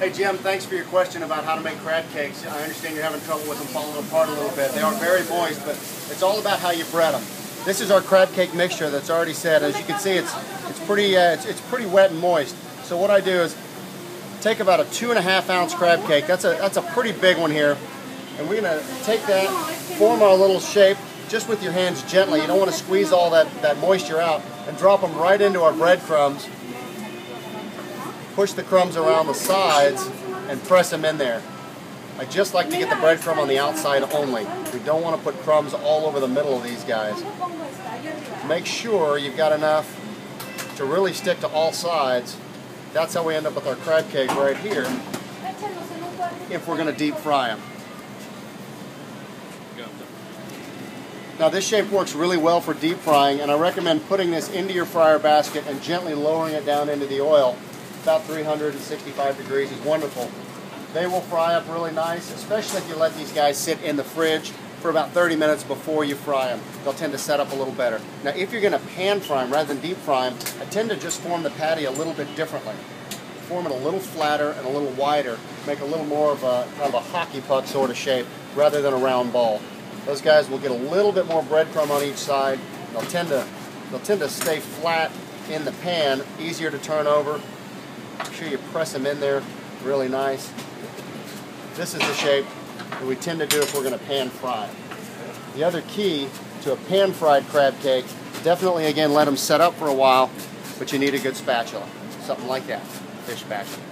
Hey Jim, thanks for your question about how to make crab cakes. I understand you're having trouble with them falling apart a little bit. They are very moist, but it's all about how you bread them. This is our crab cake mixture that's already set. As you can see, it's pretty wet and moist. So what I do is take about a 2.5 ounce crab cake. That's a pretty big one here, and we're gonna take that, form our little shape just with your hands gently. You don't want to squeeze all that moisture out, and drop them right into our breadcrumbs. Push the crumbs around the sides and press them in there. I just like to get the breadcrumb on the outside only. We don't want to put crumbs all over the middle of these guys. Make sure you've got enough to really stick to all sides. That's how we end up with our crab cake right here if we're going to deep fry them. Now this shape works really well for deep frying, and I recommend putting this into your fryer basket and gently lowering it down into the oil. About 365 degrees is wonderful. They will fry up really nice, especially if you let these guys sit in the fridge for about 30 minutes before you fry them. They'll tend to set up a little better. Now if you're going to pan fry them rather than deep fry them, I tend to just form the patty a little bit differently. Form it a little flatter and a little wider, make a little more of a kind of a hockey puck sort of shape rather than a round ball. Those guys will get a little bit more breadcrumb on each side. They'll tend to stay flat in the pan, easier to turn over. Make sure you press them in there really nice. This is the shape that we tend to do if we're going to pan fry. The other key to a pan fried crab cake, definitely again let them set up for a while, but you need a good spatula. Something like that, fish spatula.